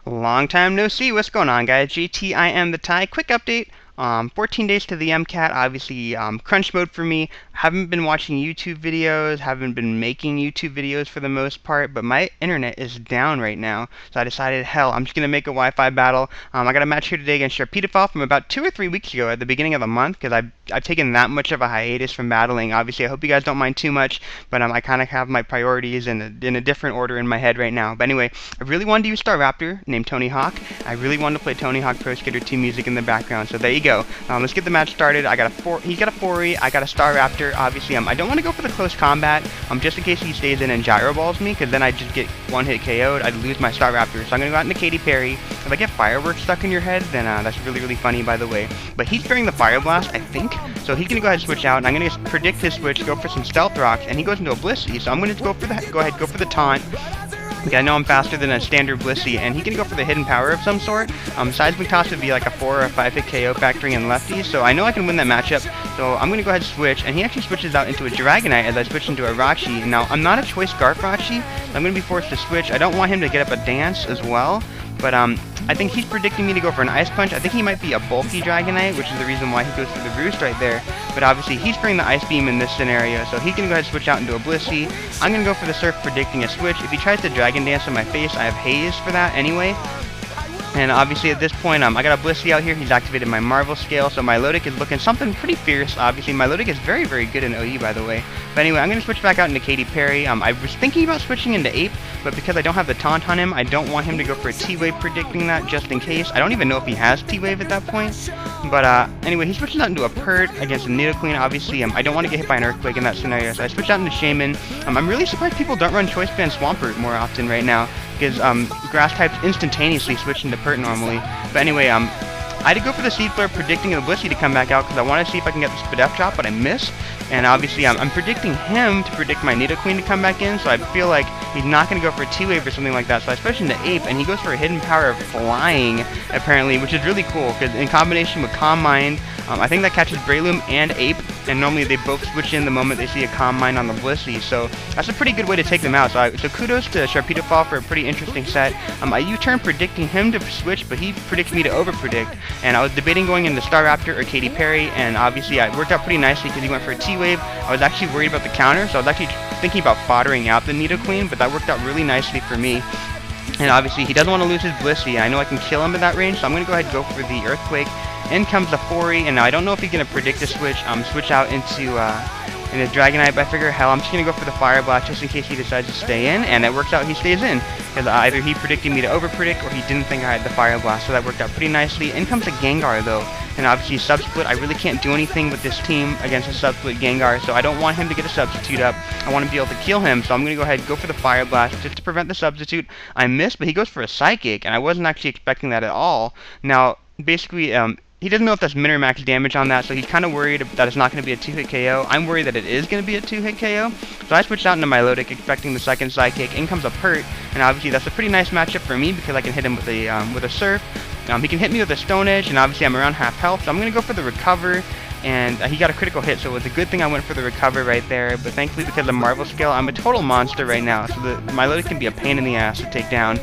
Long time no see. What's going on, guys? JT, I am the tie. Quick update. 14 days to the MCAT. Obviously, crunch mode for me. Haven't been watching YouTube videos. Haven't been making YouTube videos for the most part. But my internet is down right now. So I decided, hell, I'm just gonna make a Wi-Fi battle. I got a match here today against Sharpedophile from about 2 or 3 weeks ago at the beginning of the month because I've taken that much of a hiatus from battling. Obviously, I hope you guys don't mind too much. But I kind of have my priorities in a different order in my head right now. But anyway, I really wanted to use Star Raptor named Tony Hawk. I really wanted to play Tony Hawk Pro Skater 2 music in the background. So there you go. Let's get the match started. He's got a 4E, I got a Star Raptor. Obviously, I don't want to go for the close combat, just in case he stays in and gyro balls me, because then I just get one-hit KO'd. I'd lose my Star Raptor. So I'm going to go out into Katy Perry. If I get fireworks stuck in your head, then that's really, really funny, by the way. But he's sparing the Fire Blast, I think. So he's going to go ahead and switch out, and I'm going to predict his switch, go for some Stealth Rocks, and he goes into a Blissey. So I'm going to go for the taunt. Okay, I know I'm faster than a standard Blissey, and he can go for the hidden power of some sort. Seismic Toss would be like a 4 or a 5 hit KO factoring in lefties, so I know I can win that matchup. So I'm going to go ahead and switch, and he actually switches out into a Dragonite as I switch into a Rachi. Now, I'm not a choice Garf Rachi, so I'm going to be forced to switch. I don't want him to get up a dance as well, but I think he's predicting me to go for an Ice Punch. I think he might be a bulky Dragonite, which is the reason why he goes for the Roost right there. But obviously, he's spraying the Ice Beam in this scenario, so he can go ahead and switch out into a Blissey. I'm going to go for the Surf, predicting a switch. If he tries to Dragon Dance in my face, I have Haze for that anyway. And obviously at this point, I got a Blissey out here. He's activated my Marvel Scale, so my Milotic is looking something pretty fierce. Obviously, my Milotic is very, very good in OE, by the way. But anyway, I'm going to switch back out into Katy Perry. I was thinking about switching into Ape, but because I don't have the taunt on him, I don't want him to go for a T-Wave, predicting that just in case. I don't even know if he has T-Wave at that point. But anyway, he switches out into a Pert against a Nidoqueen. Obviously, I don't want to get hit by an Earthquake in that scenario, so I switch out into Shaman. I'm really surprised people don't run Choice Band Swampert more often right now, because Grass types instantaneously switch into Pert normally. But anyway, I had to go for the Seed Flare, predicting the Blissey to come back out because I want to see if I can get the Spadef drop, but I miss. And obviously, I'm predicting him to predict my Nidoqueen to come back in, so I feel like he's not going to go for a T-Wave or something like that. So I switch into Ape, and he goes for a hidden power of Flying, apparently, which is really cool because in combination with Calm Mind, I think that catches Breloom and Ape, and normally they both switch in the moment they see a Calm Mind on the Blissey, so that's a pretty good way to take them out. So kudos to Sharpedophile for a pretty interesting set. I U-turn predicting him to switch, but he predicts me to over-predict, and I was debating going into Star Raptor or Katy Perry, and obviously it worked out pretty nicely because he went for a T-Wave. I was actually worried about the counter, so I was actually thinking about foddering out the Nidoqueen, but that worked out really nicely for me. And obviously he doesn't want to lose his Blissey. I know I can kill him at that range, so I'm going to go ahead and go for the Earthquake. In comes the 4E, and now I don't know if he's going to predict a switch. Switch out into Dragonite, but I figure, hell, I'm just going to go for the Fire Blast just in case he decides to stay in, and it works out he stays in. Because either he predicted me to over-predict, or he didn't think I had the Fire Blast, so that worked out pretty nicely. In comes a Gengar, though, and obviously Sub-Split. I really can't do anything with this team against a Sub-Split Gengar, so I don't want him to get a Substitute up. I want to be able to kill him, so I'm going to go ahead and go for the Fire Blast just to prevent the Substitute. I missed, but he goes for a Psychic, and I wasn't actually expecting that at all. Now, basically, he doesn't know if that's min or max damage on that, so he's kind of worried that it's not going to be a 2-hit KO. I'm worried that it is going to be a 2-hit KO. So I switched out into Milotic, expecting the second Psychic. In comes a Pert, and obviously that's a pretty nice matchup for me because I can hit him with a Surf. He can hit me with a Stone Edge, and obviously I'm around half health, so I'm going to go for the Recover. And he got a critical hit, so it was a good thing I went for the Recover right there. But thankfully, because of Marvel Scale, I'm a total monster right now, so the Milotic can be a pain in the ass to take down.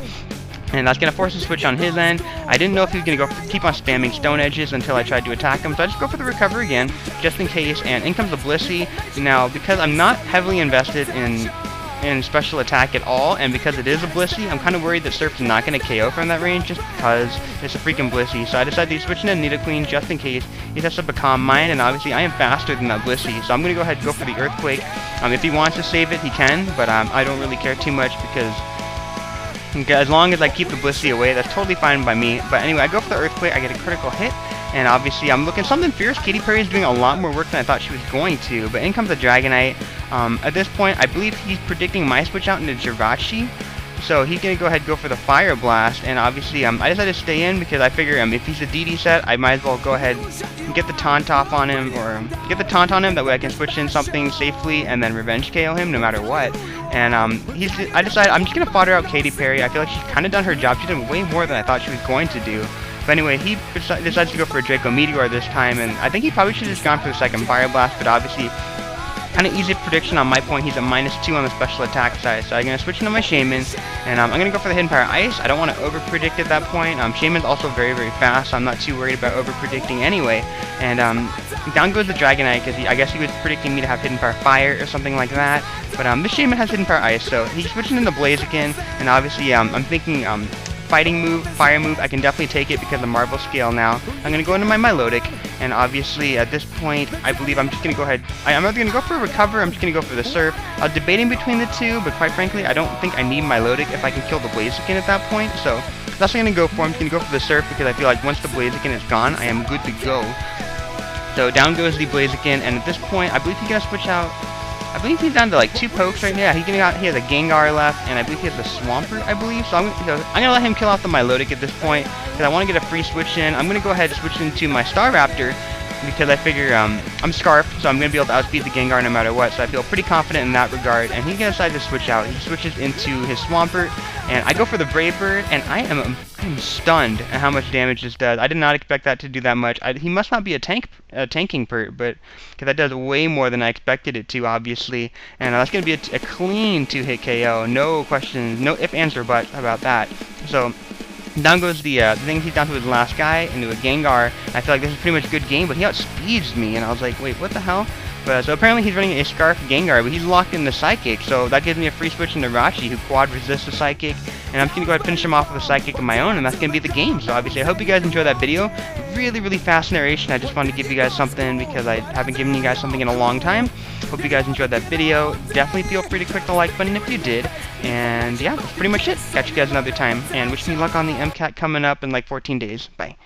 And that's going to force a switch on his end. I didn't know if he was going to keep on spamming Stone Edges until I tried to attack him, so I just go for the Recover again, just in case, and in comes the Blissey. Now, because I'm not heavily invested in special attack at all, and because it is a Blissey, I'm kind of worried that Surf's not going to KO from that range just because it's a freaking Blissey. So I decided to switch into Nidoqueen just in case he sets up a Calm Mind, and obviously I am faster than that Blissey, so I'm going to go ahead and go for the Earthquake. If he wants to save it, he can, but I don't really care too much because as long as I keep the Blissey away, that's totally fine by me. But anyway, I go for the Earthquake, I get a critical hit, and obviously I'm looking something fierce. Katy Perry is doing a lot more work than I thought she was going to, but in comes a Dragonite. At this point, I believe he's predicting my switch out into Jirachi, so he's going to go ahead and go for the Fire Blast, and obviously I decided to stay in because I figure if he's a DD set, I might as well go ahead and get the taunt off on him, or get the taunt on him, that way I can switch in something safely and then revenge KO him no matter what. And I decided I'm just going to fodder out Katy Perry. I feel like she's kind of done her job. She's done way more than I thought she was going to do. But anyway, he decides to go for a Draco Meteor this time, and I think he probably should have just gone for the second Fire Blast, but obviously kind of easy prediction on my point. He's a -2 on the special attack side, so I'm going to switch into my Shaman, and I'm going to go for the Hidden Power Ice. I don't want to over-predict at that point. Shaman's also very, very fast, so I'm not too worried about over-predicting anyway. And down goes the Dragonite, because I guess he was predicting me to have Hidden Power Fire or something like that. But this Shaman has Hidden Power Ice, so he's switching into Blaziken, and obviously I'm thinking fighting move, fire move, I can definitely take it because of Marble Scale now. I'm going to go into my Milotic, and obviously at this point, I believe I'm just going to go ahead. I'm either going to go for a Recover, I'm just going to go for the Surf. I was debating between the two, but quite frankly, I don't think I need Milotic if I can kill the Blaziken at that point, so that's what I'm going to go for. I'm just going to go for the Surf because I feel like once the Blaziken is gone, I am good to go. So down goes the Blaziken, and at this point, I believe he's going to switch out. I believe he's down to like 2 pokes right now. He has a Gengar left, and I believe he has a Swampert, I believe. So I'm gonna let him kill off the Milotic at this point, because I want to get a free switch in. I'm gonna go ahead and switch into my Staraptor, because I figure I'm Scarf, so I'm gonna be able to outspeed the Gengar no matter what. So I feel pretty confident in that regard. And he's gonna decide to switch out. He switches into his Swampert, and I go for the Brave Bird, and I'm stunned at how much damage this does. I did not expect that to do that much. He must not be a tanking pert, but because that does way more than I expected it to, obviously. And that's going to be a clean 2-hit KO. No questions, no ifs, ands, or buts about that. So down goes the thing. He's down to his last guy, into a Gengar. I feel like this is pretty much a good game, but he outspeeds me, and I was like, wait, what the hell? But so apparently he's running a Scarf Gengar, but he's locked in the Psychic, so that gives me a free switch into Rachi, who quad resists the Psychic, and I'm just going to go ahead and finish him off with a Psychic of my own, and that's going to be the game. So obviously I hope you guys enjoyed that video. Really, really fast narration. I just wanted to give you guys something because I haven't given you guys something in a long time. Hope you guys enjoyed that video. Definitely feel free to click the like button if you did. And yeah, that's pretty much it. Catch you guys another time, and wish me luck on the MCAT coming up in like 14 days. Bye.